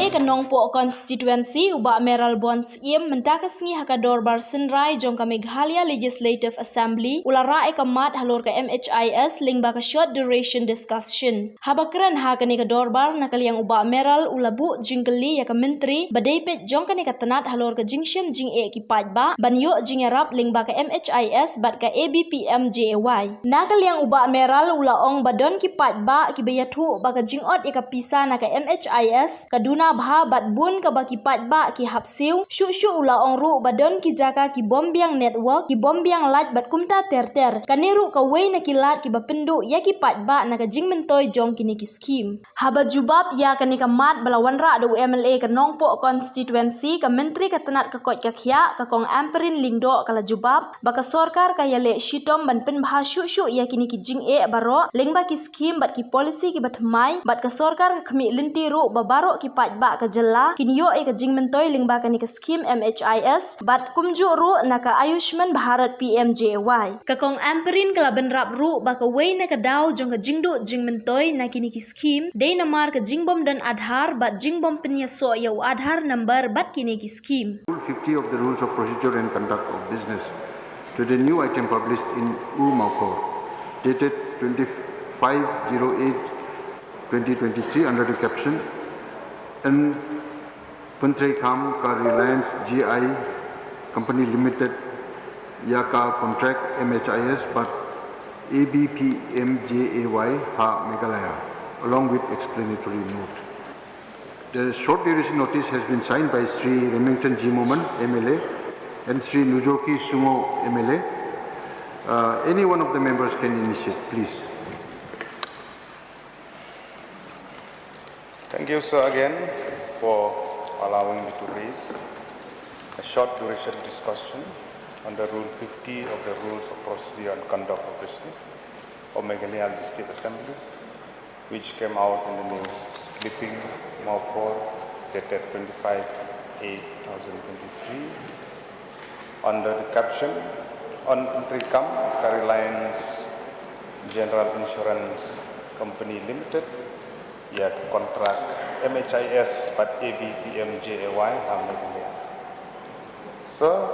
MLA ka Nongpo constituency uba Mayral bonds iem mentakas ngi hakador bar senrai jong ka Meghalaya Legislative Assembly ulara ka mat halor ka Mhis lingba ka short duration discussion. Haba Kren ha ka ni ka dorbar nakaliang uba Mayral ulabu Jingeh ya ka menteri badepet jong ka ni ka tanat halor ka Jingeh ki pajba banyo jingerap lingba ka Mhis bat ka ABPM JAY. Nakaliang uba Mayral ulaong badon ki pajba ki bayatu ba ka jingot ya ka pisa na ka Mhis kaduna bha bat bun ka baki pajba ki hapsiu shu ulaong ru badon ki jaka ki bombiang network ki bombiang lat bat kumta terter kaniru ka wei na kilat ki bapendu ya ki pajba na ka jingmentoy jong kini ki scheme. Haba jubab ya ka ni ka mat balawanra do MLA ka Nongpo constituency ka menteri ka tanat ka kot ka khya ka kong amperin lingdo kala jubab baka sorkar ka yale shitom ban pen bha shu ya kini ki Jingeh baro lingba ki scheme bat ki policy ki batmai bat ka sorkar ka khmi lintiru babaro ki pajba ka jella kinyo ka jingmentoy lingba ka ni ka scheme Mhis bat kumju ru na ka Ayushman Bharat PMJY ka kong amperin kala benrap ru baka wei na ka daw jong ka jingmentoy na kini ki scheme de namar ka jingbom dan adhar bat jingbom penyaso yau adhar number bat kini ki scheme. Rule 50 of the Rules of Procedure and Conduct of Business to the new item published in Mhis dated 25/08/2023 under the caption and Puntray Kham ka Reliance GI Company Limited Yaka Contract Mhis but ABPMJAY Ha Meghalaya along with explanatory note. The short duration notice has been signed by Sri Remington G. Moman, MLA, and Sri Nujoki Sumo, MLA. Any one of the members can initiate, please. Thank you, sir, again for allowing me to raise a short duration discussion under Rule 50 of the Rules of Procedure and Conduct of Business of Meghalaya Legislative Assembly, which came out in the news clipping Mhis dated 25/8/2023 under the caption on Trikam Reliance General Insurance Company Limited yet contract Mhis but ABPMJAY Meghalaya. Sir,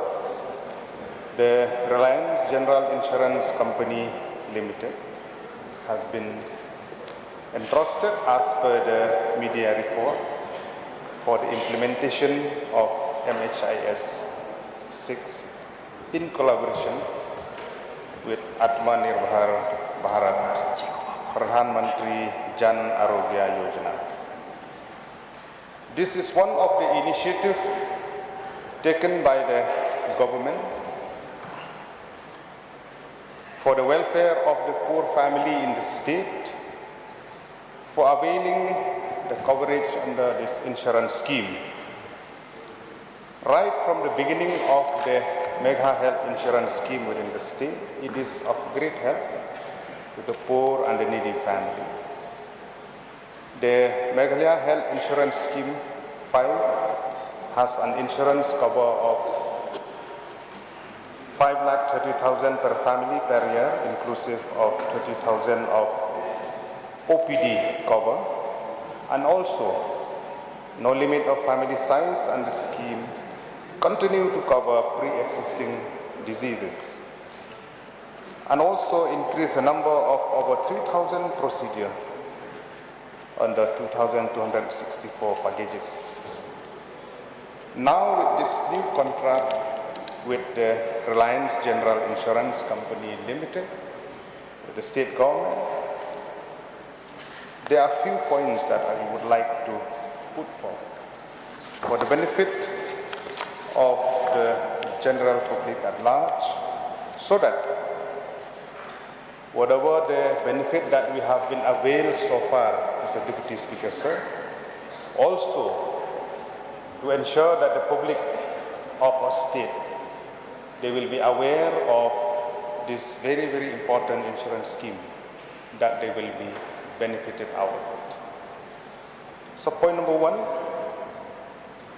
the Reliance General Insurance Company Limited has been entrusted as per the media report for the implementation of Mhis 6 in collaboration with Atmanirbhar Bharat Pradhan Mantri Jan Arogya Yojana. This is one of the initiatives taken by the government for the welfare of the poor family in the state for availing the coverage under this insurance scheme. Right from the beginning of the Mega Health Insurance Scheme within the state, it is of great help to the poor and the needy family. The Meghalaya Health Insurance Scheme 5 has an insurance cover of 5,30,000 per family per year, inclusive of 30,000 of OPD cover, and also no limit of family size, and the scheme continue to cover pre-existing diseases and also increase the number of over 3,000 procedures under 2,264 packages. Now with this new contract with the Reliance General Insurance Company Limited, with the state government, there are a few points that I would like to put forward for the benefit of the general public at large, so that whatever the benefit that we have been availed so far, Mr. Deputy Speaker, sir, also to ensure that the public of our state, they will be aware of this very, very important insurance scheme that they will be benefited out of it. So point number one,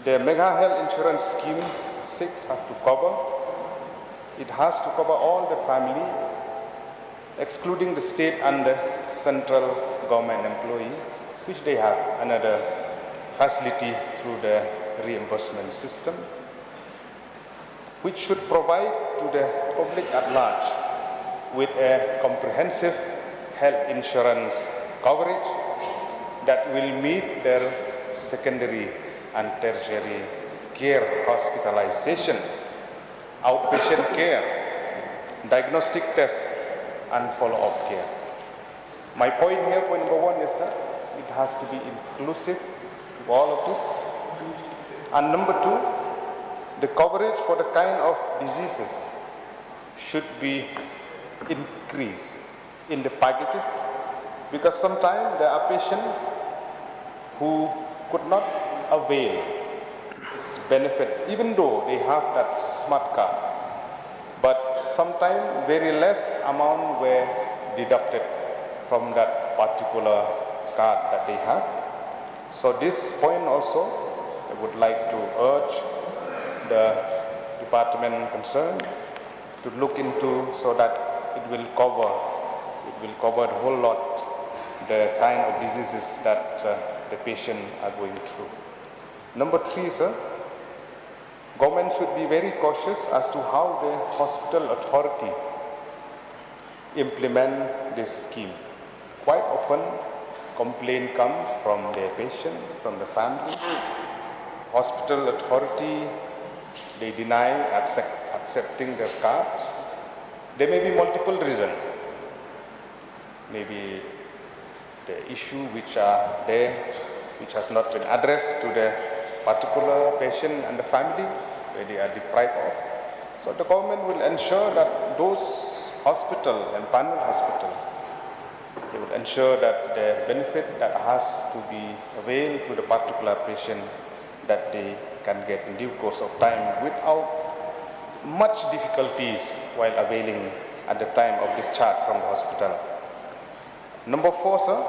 the Mega Health Insurance Scheme 6 has to cover, it has to cover all the family, excluding the state and the central government employee, which they have another facility through the reimbursement system, which should provide to the public at large with a comprehensive health insurance coverage that will meet their secondary and tertiary care, hospitalization, outpatient care, diagnostic tests, and follow-up care. My point here, point number one, is that it has to be inclusive to all of this. And number two, the coverage for the kind of diseases should be increased in the packages, because sometimes there are patients who could not avail this benefit even though they have that smart card, but sometimes very less amount were deducted from that particular card that they have. So this point also I would like to urge the department concerned to look into, so that it will cover the whole lot the kind of diseases that the patient are going through. Number three, sir, government should be very cautious as to how the hospital authority implement this scheme. Quite often, complaint comes from the patient, from the family. Hospital authority, they deny accepting their card. There may be multiple reasons. Maybe the issue which are there, which has not been addressed to the particular patient and the family, where they are deprived of. So the government will ensure that those hospital and panel hospital, they will ensure that the benefit that has to be availed to the particular patient, that they can get in due course of time without much difficulties while availing at the time of discharge from the hospital. Number four, sir,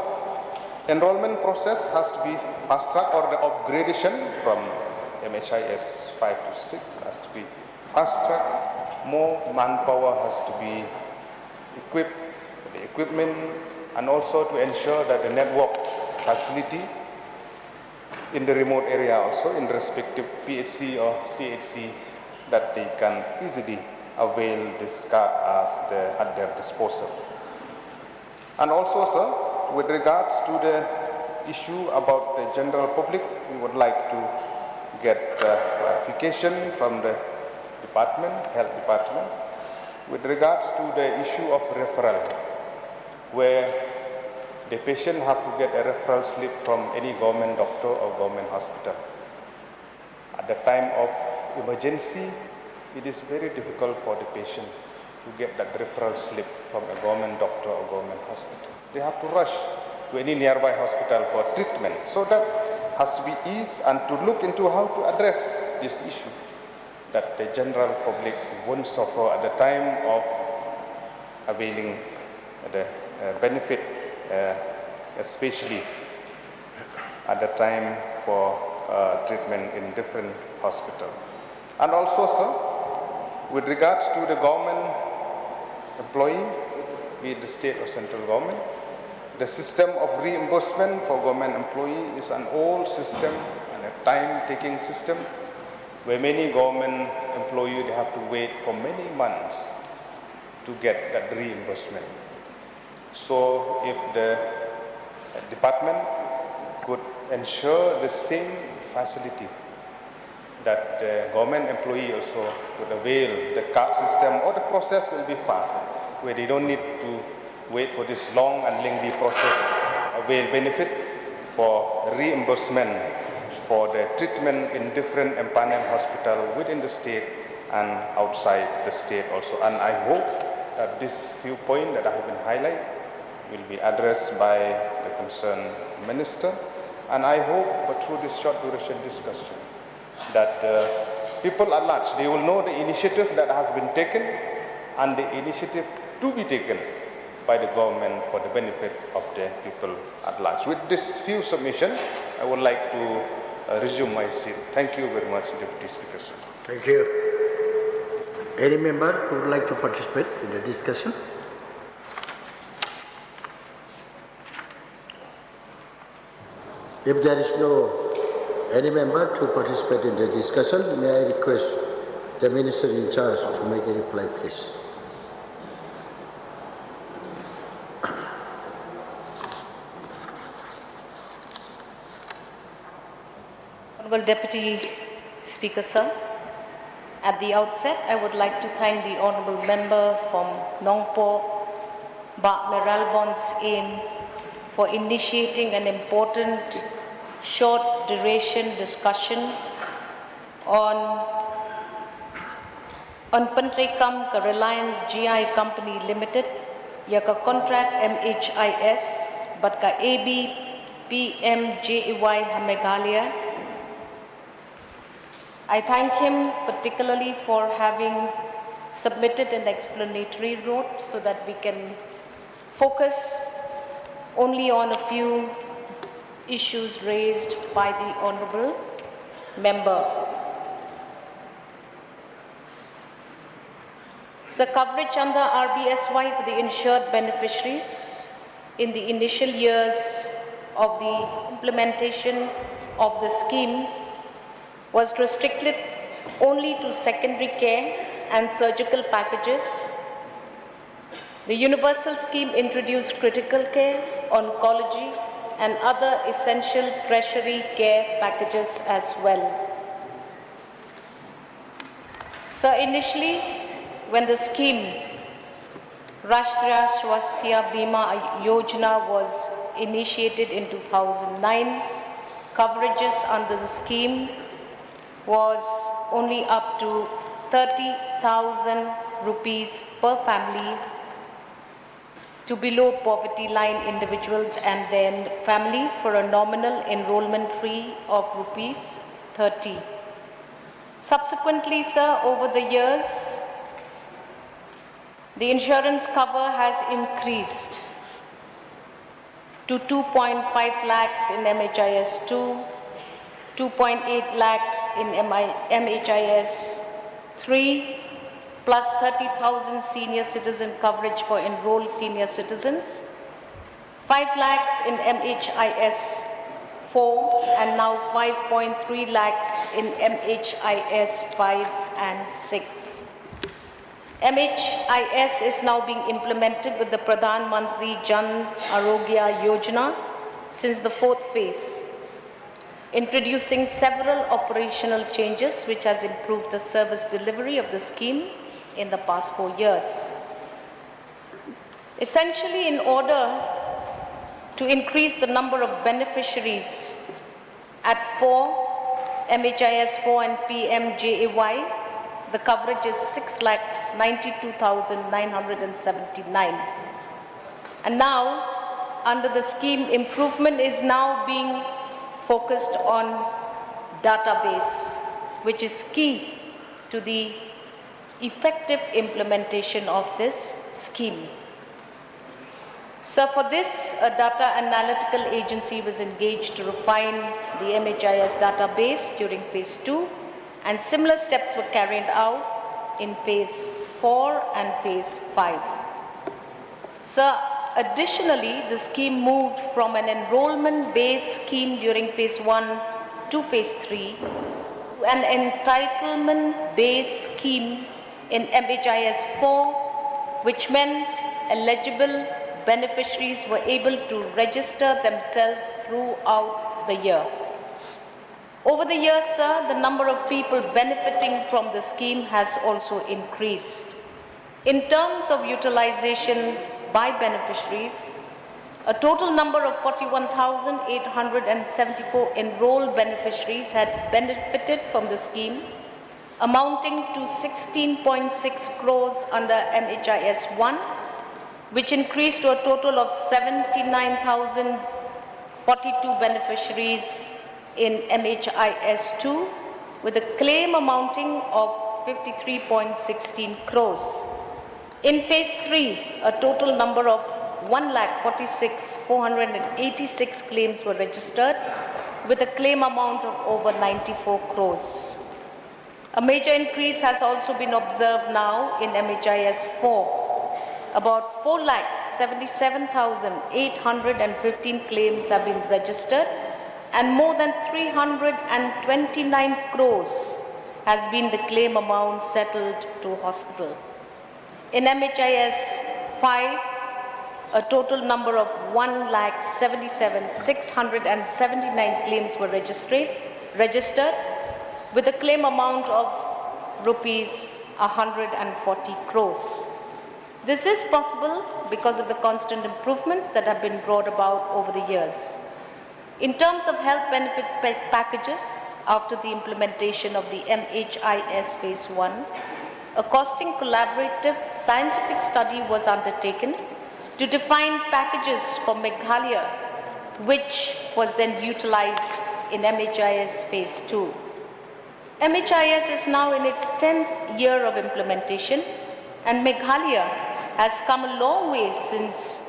enrollment process has to be fast-tracked, or the upgradation from MHIS 5 to 6 has to be fast-tracked. More manpower has to be equipped with the equipment, and also to ensure that the network facility in the remote area, also in the respective PHC or CHC, that they can easily avail this card at their disposal. And also, sir, with regards to the issue about the general public, we would like to get clarification from the department, health department, with regards to the issue of referral, where the patient have to get a referral slip from any government doctor or government hospital. At the time of emergency, it is very difficult for the patient to get that referral slip from a government doctor or government hospital. They have to rush to any nearby hospital for treatment. So that has to be eased, and to look into how to address this issue, that the general public won't suffer at the time of availing the benefit, especially at the time for treatment in different hospitals. And also, sir, with regards to the government employee, be it the state or central government, the system of reimbursement for government employee is an old system and a time-taking system, where many government employees have to wait for many months to get that reimbursement. So if the department could ensure the same facility, that the government employee also could avail the card system, or the process will be fast, where they don't need to wait for this long and lengthy process, avail benefit for reimbursement for the treatment in different empaneled hospitals within the state and outside the state also. And I hope that this few points that I have been highlighted will be addressed by the concerned minister. And I hope, but through this short duration discussion, that people at large, they will know the initiative that has been taken and the initiative to be taken by the government for the benefit of the people at large. With this few submission, I would like to resume my seat. Thank you very much, Deputy Speaker, sir. Thank you. Any member who would like to participate in the discussion? If there is no any member to participate in the discussion? May I request the Minister in charge to make a reply, please? Honorable Deputy Speaker, sir, at the outset, I would like to thank the Honorable Member from Nongpo, Mayral for initiating an important short duration discussion on Pentrekam ka Reliance GI Company Limited, yaka contract Mhis, but ka AB PMJY Meghalaya. I thank him particularly for having submitted an explanatory note so that we can focus only on a few issues raised by the Honorable Member. So coverage under RBSY for the insured beneficiaries in the initial years of the implementation of the scheme was restricted only to secondary care and surgical packages. The universal scheme introduced critical care, oncology, and other essential tertiary care packages as well. So initially, when the scheme Rashtriya Swasthya Bima Yojana was initiated in 2009, coverages under the scheme was only up to 30,000 rupees per family to below poverty line individuals and their families for a nominal enrollment fee of rupees 30. Subsequently, sir, over the years, the insurance cover has increased to 2.5 lakhs in MHIS 2, 2.8 lakhs in MHIS 3, plus 30,000 senior citizen coverage for enrolled senior citizens, 5 lakhs in MHIS 4, and now 5.3 lakhs in MHIS 5 and 6. MHIS is now being implemented with the Pradhan Mantri Jan Arogya Yojana since the 4th phase, introducing several operational changes which has improved the service delivery of the scheme in the past 4 years. Essentially, in order to increase the number of beneficiaries at MHIS 4 and PMJAY, the coverage is 6,92,979. And now, under the scheme, improvement is now being focused on database, which is key to the effective implementation of this scheme. So for this, a data analytical agency was engaged to refine the MHIS database during phase 2, and similar steps were carried out in phase 4 and phase 5. So additionally, the scheme moved from an enrollment-based scheme during phase 1 to phase 3 to an entitlement-based scheme in MHIS 4, which meant eligible beneficiaries were able to register themselves throughout the year. Over the years, sir, the number of people benefiting from the scheme has also increased. In terms of utilization by beneficiaries, a total number of 41,874 enrolled beneficiaries had benefited from the scheme, amounting to 16.6 crores under MHIS 1, which increased to a total of 79,042 beneficiaries in MHIS 2, with a claim amounting of 53.16 crores. In phase 3, a total number of 1,46,486 claims were registered, with a claim amount of over 94 crores. A major increase has also been observed now in MHIS 4. About 4,77,815 claims have been registered, and more than 329 crores has been the claim amount settled to hospital. In MHIS 5, a total number of 1,77,679 claims were registered with a claim amount of rupees 140 crores. This is possible because of the constant improvements that have been brought about over the years. In terms of health benefit packages, after the implementation of the MHIS Phase 1, a costing collaborative scientific study was undertaken to define packages for Meghalaya, which was then utilized in MHIS Phase 2. MHIS is now in its 10th year of implementation, and Meghalaya has come a long way since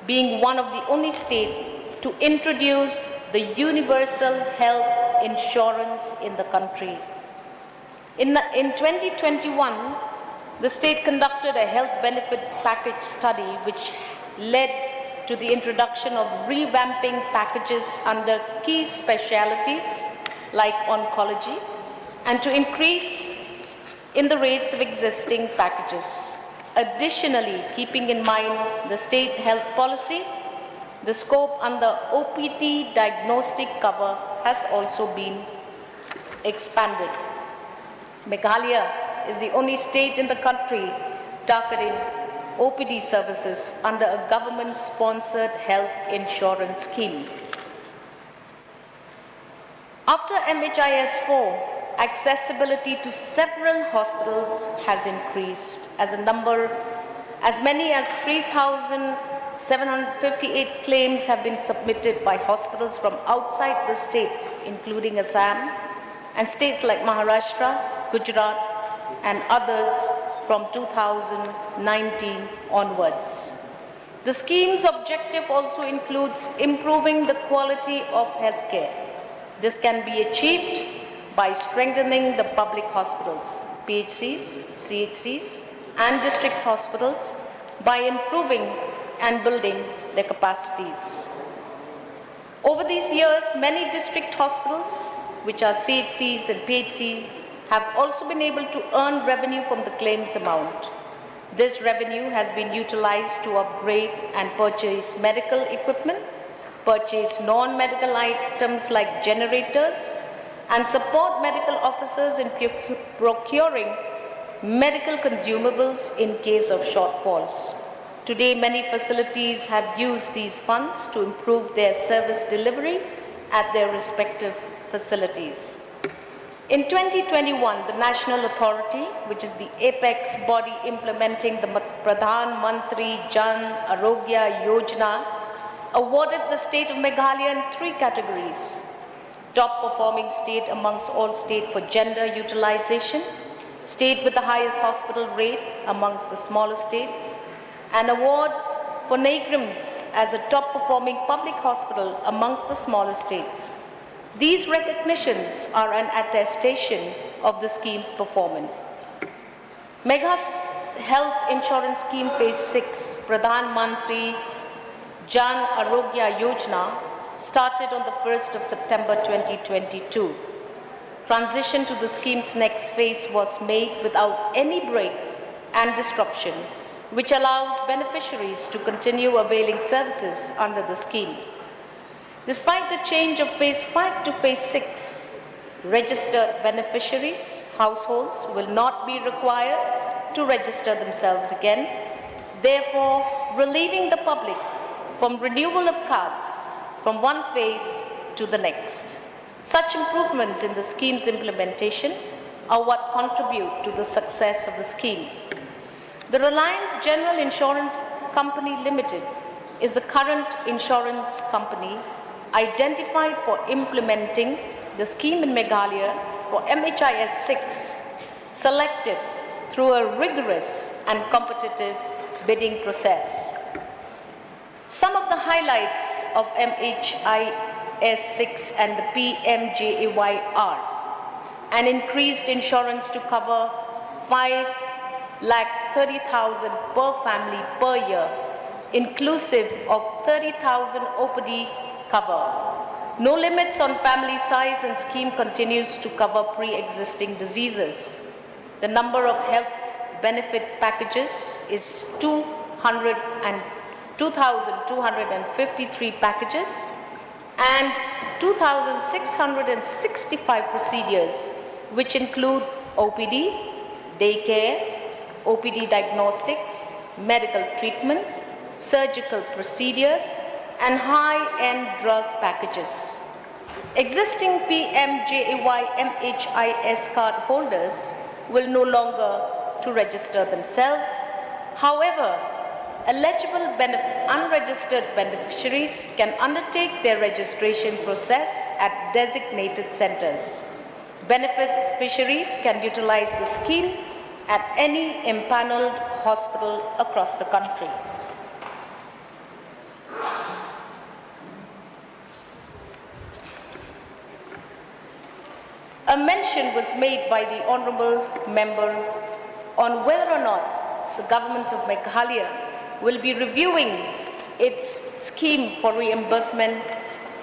being one of the only states to introduce the universal health insurance in the country. In 2021, the state conducted a health benefit package study which led to the introduction of revamping packages under key specialties like oncology and to increase in the rates of existing packages. Additionally, keeping in mind the state health policy, the scope under OPD diagnostic cover has also been expanded. Meghalaya is the only state in the country targeting OPD services under a government-sponsored health insurance scheme. After MHIS 4, accessibility to several hospitals has increased as many as 3,758 claims have been submitted by hospitals from outside the state, including Assam and states like Maharashtra, Gujarat, and others from 2019 onwards. The scheme's objective also includes improving the quality of healthcare. This can be achieved by strengthening the public hospitals, PHCs, CHCs, and district hospitals by improving and building their capacities. Over these years, many district hospitals, which are CHCs and PHCs, have also been able to earn revenue from the claims amount. This revenue has been utilized to upgrade and purchase medical equipment, purchase non-medical items like generators, and support medical officers in procuring medical consumables in case of shortfalls. Today, many facilities have used these funds to improve their service delivery at their respective facilities. In 2021, the National Authority, which is the apex body implementing the Pradhan Mantri Jan Arogya Yojana, awarded the state of Meghalaya in 3 categories: top performing state amongst all states for gender utilization, state with the highest hospital rate amongst the smaller states, an award for Nagrims as a top performing public hospital amongst the smaller states. These recognitions are an attestation of the scheme's performance. Megha's Health Insurance Scheme Phase 6, Pradhan Mantri Jan Arogya Yojana, started on the 1st of September 2022. Transition to the scheme's next phase was made without any break and disruption, which allows beneficiaries to continue availing services under the scheme. Despite the change of Phase 5 to Phase 6, registered beneficiaries, households will not be required to register themselves again, therefore relieving the public from renewal of cards from one phase to the next. Such improvements in the scheme's implementation are what contribute to the success of the scheme. The Reliance General Insurance Company Limited is the current insurance company identified for implementing the scheme in Meghalaya for MHIS 6, selected through a rigorous and competitive bidding process. Some of the highlights of MHIS 6 and the PMJAY are an increased insurance to cover 5,30,000 per family per year, inclusive of 30,000 OPD cover, No limits on family size and scheme continues to cover pre-existing diseases. The number of health benefit packages is 2,253 packages and 2,665 procedures, which include OPD, daycare, OPD diagnostics, medical treatments, surgical procedures, and high-end drug packages. Existing PMJAY Mhis card holders will no longer to register themselves. However, eligible unregistered beneficiaries can undertake their registration process at designated centers. Beneficiaries can utilize the scheme at any empaneled hospital across the country. A mention was made by the Honourable Member on whether or not the government of Meghalaya will be reviewing its scheme for reimbursement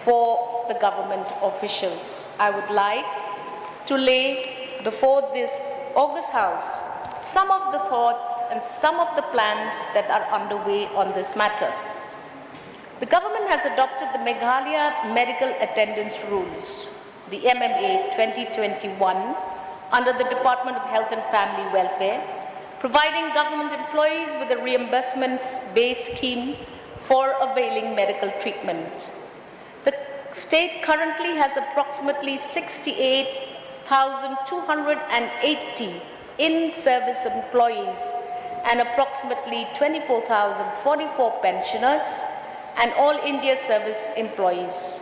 for the government officials. I would like to lay before this August House some of the thoughts and some of the plans that are underway on this matter. The government has adopted the Meghalaya Medical Attendance Rules, the MMA 2021, under the Department of Health and Family Welfare, providing government employees with a reimbursements-based scheme for availing medical treatment. The state currently has approximately 68,280 in-service employees and approximately 24,044 pensioners and all India service employees.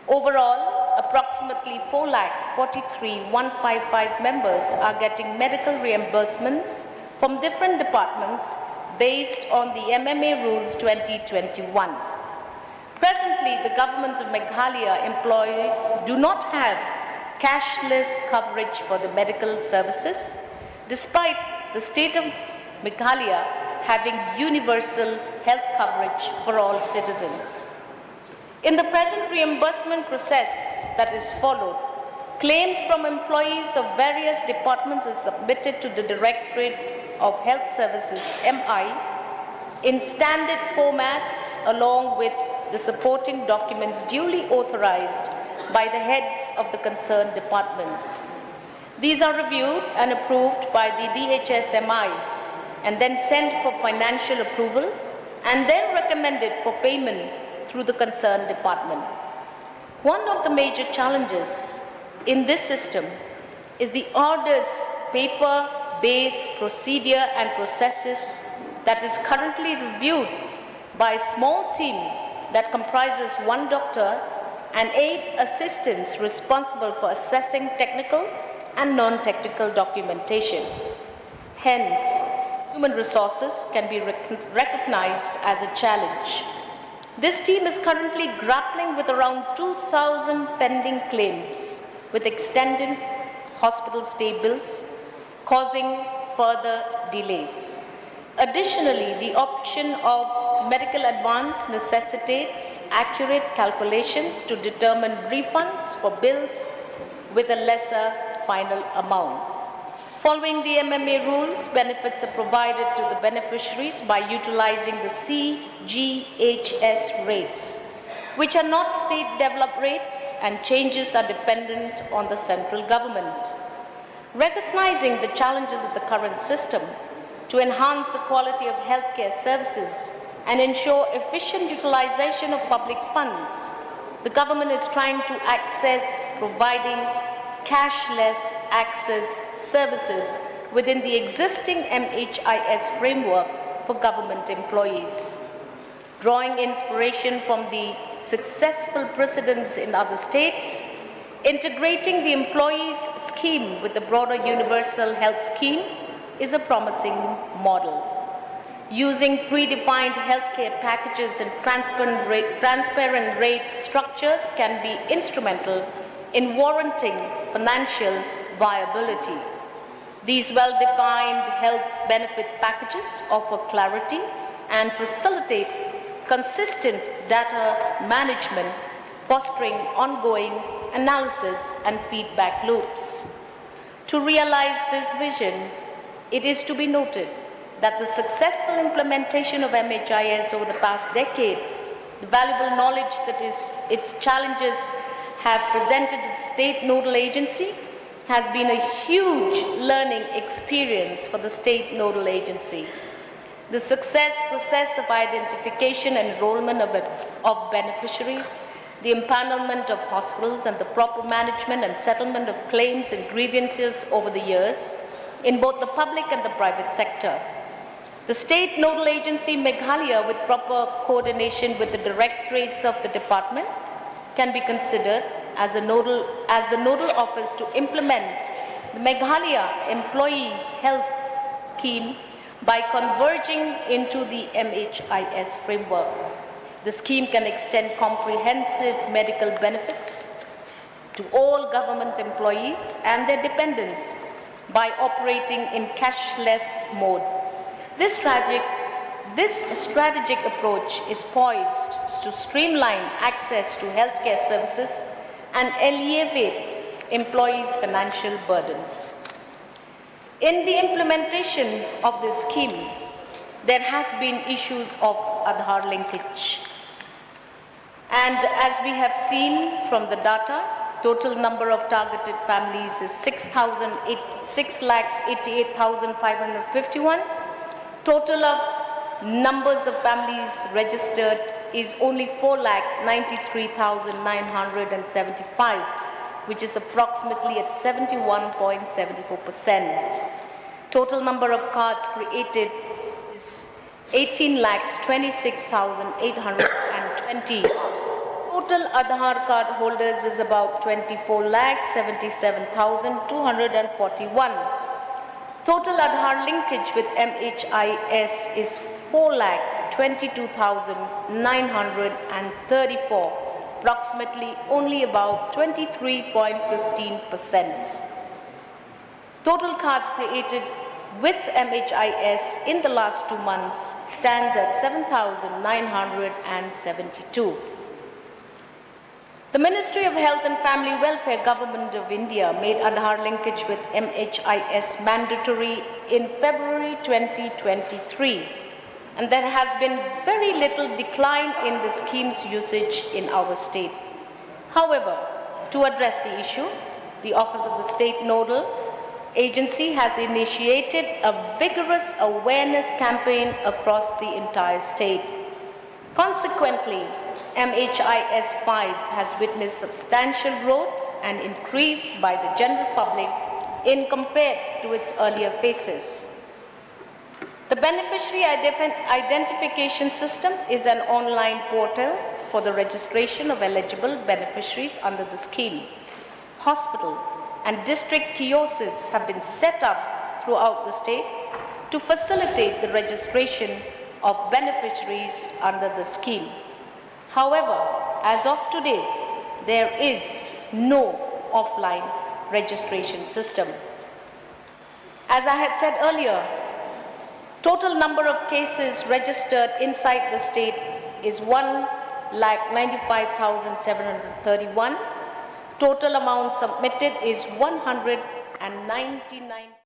Overall, approximately 4,43,155 members are getting medical reimbursements from different departments based on the MMA Rules 2021. Presently, the government of Meghalaya employees do not have cashless coverage for the medical services, despite the state of Meghalaya having universal health coverage for all citizens. In the present reimbursement process that is followed, claims from employees of various departments are submitted to the Directorate of Health Services, MI, in standard formats along with the supporting documents duly authorized by the heads of the concerned departments. These are reviewed and approved by the DHSMI and then sent for financial approval and then recommended for payment through the concerned department. One of the major challenges in this system is the arduous paper-based procedure and processes that is currently reviewed by a small team that comprises one doctor and 8 assistants responsible for assessing technical and non-technical documentation. Hence, human resources can be recognized as a challenge. This team is currently grappling with around 2,000 pending claims with extended hospital stay bills, causing further delays. Additionally, the option of medical advance necessitates accurate calculations to determine refunds for bills with a lesser final amount. Following the MMA rules, benefits are provided to the beneficiaries by utilizing the CGHS rates, which are not state developed rates, and changes are dependent on the central government. Recognizing the challenges of the current system, to enhance the quality of healthcare services and ensure efficient utilization of public funds, the government is trying to access providing cashless access services within the existing MHIS framework for government employees. Drawing inspiration from the successful precedents in other states, integrating the employees scheme with the broader universal health scheme is a promising model. Using predefined healthcare packages and transparent rate structures can be instrumental in warranting financial viability. These well-defined health benefit packages offer clarity and facilitate consistent data management fostering ongoing analysis and feedback loops. To realize this vision, it is to be noted that the successful implementation of MHIS over the past decade, the valuable knowledge that its challenges have presented to the state nodal agency has been a huge learning experience for the state nodal agency. The success process of identification and enrollment of beneficiaries, the empanelment of hospitals, and the proper management and settlement of claims and grievances over the years in both the public and the private sector. The state nodal agency Meghalaya, with proper coordination with the directorates of the department, can be considered as the nodal office to implement the Meghalaya Employee Health Scheme by converging into the MHIS framework. The scheme can extend comprehensive medical benefits to all government employees and their dependents by operating in cashless mode. This strategic approach is poised to streamline access to healthcare services and alleviate employees' financial burdens. In the implementation of this scheme, there has been issues of Aadhaar linkage. And as we have seen from the data, total number of targeted families is 6,88,551. Total of numbers of families registered is only 4,93,975, which is approximately at 71.74%. Total number of cards created is 18,26,820. Total Aadhaar card holders is about 24,77,241. Total Aadhaar linkage with MHIS is 4,22,934, approximately only about 23.15%. Total cards created with MHIS in the last 2 months stands at 7,972. The Ministry of Health and Family Welfare, Government of India, made Aadhaar linkage with MHIS mandatory in February 2023, and there has been very little decline in the scheme's usage in our state. However, to address the issue, the Office of the State Nodal Agency has initiated a vigorous awareness campaign across the entire state. Consequently, MHIS 5 has witnessed substantial growth and increase by the general public in compared to its earlier phases. The beneficiary identification system is an online portal for the registration of eligible beneficiaries under the scheme. Hospital and district kiosks have been set up throughout the state to facilitate the registration of beneficiaries under the scheme. However, as of today, there is no offline registration system. As I had said earlier, total number of cases registered inside the state is 1,95,731. Total amount submitted is 199.